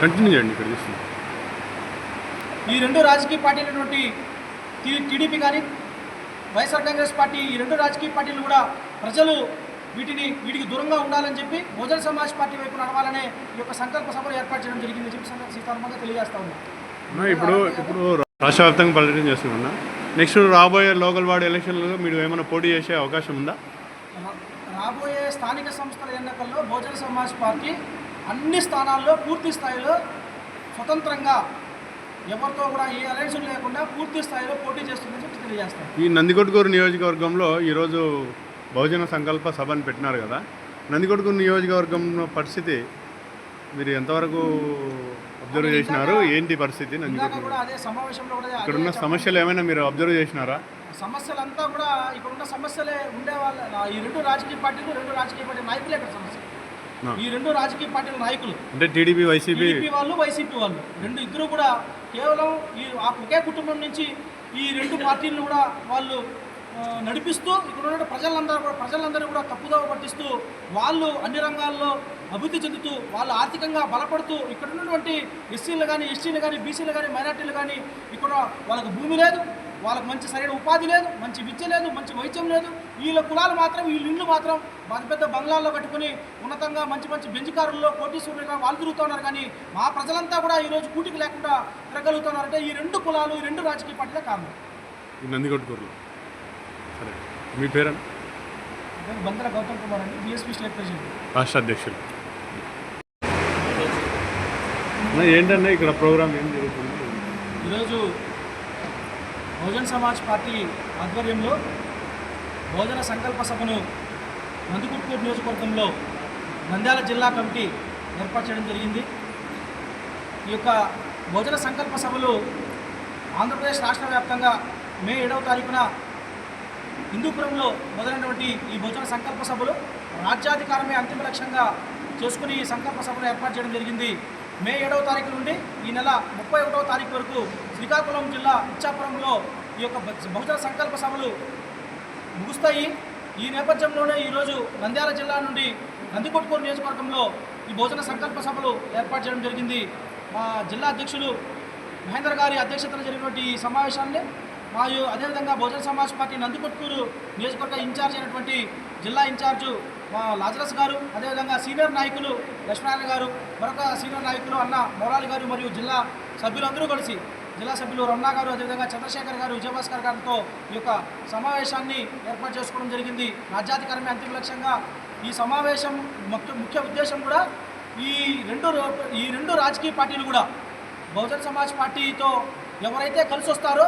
Continue చేయండి. ఇక్కడ చూస్తుంది ఈ రెండు రాజకీయ పార్టీలైనటువంటి టీడీపీ కానీ వైఎస్ఆర్ కాంగ్రెస్ పార్టీ, ఈ రెండు రాజకీయ పార్టీలు కూడా ప్రజలు వీటికి దూరంగా ఉండాలని చెప్పి బహుజన సమాజ్ పార్టీ వైపు నడవాలనే ఈ యొక్క సంకల్ప సభలు ఏర్పాటు చేయడం జరిగిందని చెప్పి సీతారామంగా తెలియజేస్తా ఉన్నా. ఇప్పుడు రాష్ట్ర వ్యాప్తంగా పర్యటన చేస్తున్నా. నెక్స్ట్ రాబోయే లోకల్ వార్డు ఎలక్షన్లలో మీరు ఏమైనా పోటీ చేసే అవకాశం ఉందా? రాబోయే స్థానిక సంస్థల ఎన్నికల్లో బహుజన సమాజ్ పార్టీ అన్ని స్థానాల్లో పూర్తి స్థాయిలో స్వతంత్రంగా ఎవరితో కూడా ఏ అలయన్స్ లేకుండా పూర్తి స్థాయిలో పోటీ చేస్తుందని చెప్పి తెలియజేస్తాం. ఈ నందికొట్కూరు నియోజకవర్గంలో ఈరోజు బహుజన సంకల్ప సభని పెట్టినారు కదా. నందికొట్కూరు నియోజకవర్గం పరిస్థితి మీరు ఎంతవరకు అబ్జర్వ్ చేసినారు? ఏంటి పరిస్థితి? ఇక్కడ ఉన్న సమస్యలు ఏమైనా మీరు అబ్జర్వ్ చేసినారా? సమస్యలంతా కూడా ఇక్కడ ఉన్న సమస్యలే ఉండేవాళ్ళ. ఈ రెండు రాజకీయ పార్టీలు నాయకులే ఇక్కడ సమస్య. ఈ రెండు రాజకీయ పార్టీల నాయకులు అంటే టీడీపీ వైసీపీ వాళ్ళు, వైసీపీ వాళ్ళు ఇద్దరు కూడా కేవలం ఒకే కుటుంబం నుంచి ఈ రెండు పార్టీలను కూడా వాళ్ళు నడిపిస్తూ ఇక్కడ ఉన్న ప్రజలందరూ కూడా తప్పుదోవ పట్టిస్తూ వాళ్ళు అన్ని రంగాల్లో అభివృద్ధి చెందుతూ వాళ్ళు ఆర్థికంగా బలపడుతూ ఇక్కడ ఉన్నటువంటి ఎస్సీలు కానీ, ఎస్టీలు కానీ, బీసీలు కానీ, మైనార్టీలు కానీ ఇక్కడ వాళ్ళకు భూమి లేదు, వాళ్ళకు మంచి సరైన ఉపాధి లేదు, మంచి విద్య లేదు, మంచి వైద్యం లేదు. వీళ్ళ కులాలు మాత్రం, వీళ్ళ ఇళ్ళు మాత్రం పెద్ద బంగ్లాల్లో కట్టుకుని ఉన్నతంగా మంచి బెంచ్ కారుల్లో కోటీశ్వరులుగా వాళ్ళు తిరుగుతున్నారు. కానీ మా ప్రజలంతా కూడా ఈరోజు కూటికి లేకుండా తిరగలుగుతున్నారంటే ఈ రెండు కులాలు, ఈ రెండు రాజకీయ పార్టీలే కారణం. నందికొట్కూరులో సరే, మీ పేరు? బందర గౌతమ్ కుమార్ అండి, బీఎస్పీ స్టేట్ ప్రెసిడెంట్, రాష్ట్ర అధ్యక్షులు. ఏంటన్నా ఇక్కడ ప్రోగ్రామ్ ఏం జరుగుతుంది? ఈరోజు బహుజన సమాజ్ పార్టీ ఆధ్వర్యంలో బహుజన సంకల్ప సభను నందికొట్కూరు నియోజకవర్గంలో నంద్యాల జిల్లా కమిటీ ఏర్పాటు చేయడం జరిగింది. ఈ యొక్క బహుజన సంకల్ప సభలు ఆంధ్రప్రదేశ్ రాష్ట్ర వ్యాప్తంగా మే 7వ తారీఖున హిందూపురంలో మొదలైనటువంటి ఈ బహుజన సంకల్ప సభలు రాజ్యాధికారమే అంతిమ లక్ష్యంగా చేసుకుని ఈ సంకల్ప సభను ఏర్పాటు చేయడం జరిగింది. మే 7వ తారీఖు నుండి ఈ నెల 31వ తారీఖు వరకు శ్రీకాకుళం జిల్లా ఇచ్చాపురంలో ఈ యొక్క బహుజన సంకల్ప సభలు ముగుస్తాయి. ఈ నేపథ్యంలోనే ఈరోజు నంద్యాల జిల్లా నుండి నందికొట్కూరు నియోజకవర్గంలో ఈ బహుజన సంకల్ప సభలు ఏర్పాటు చేయడం జరిగింది. మా జిల్లా అధ్యక్షులు మహేందర్ గారి అధ్యక్షతన జరిగినటువంటి ఈ సమావేశాన్ని మరియు అదేవిధంగా బహుజన సమాజ్ పార్టీ నందికొట్కూరు నియోజకవర్గ ఇన్ఛార్జ్ అయినటువంటి జిల్లా ఇన్ఛార్జు మా లాజరస్ గారు, అదేవిధంగా సీనియర్ నాయకులు లక్ష్మీనారాయణ గారు, మరొక సీనియర్ నాయకులు అన్న మౌలాలి గారు మరియు జిల్లా సభ్యులందరూ కలిసి జిల్లా సభ్యులు రమణ గారు, అదేవిధంగా చంద్రశేఖర్ గారు, విజయభాస్కర్ గారితో ఈ యొక్క సమావేశాన్ని ఏర్పాటు చేసుకోవడం జరిగింది. రాజ్యాధికారమే అంతిమ లక్ష్యంగా ఈ సమావేశం ముఖ్య ఉద్దేశం కూడా ఈ రెండు రాజకీయ పార్టీలు కూడా బహుజన సమాజ్ పార్టీతో ఎవరైతే కలిసి వస్తారో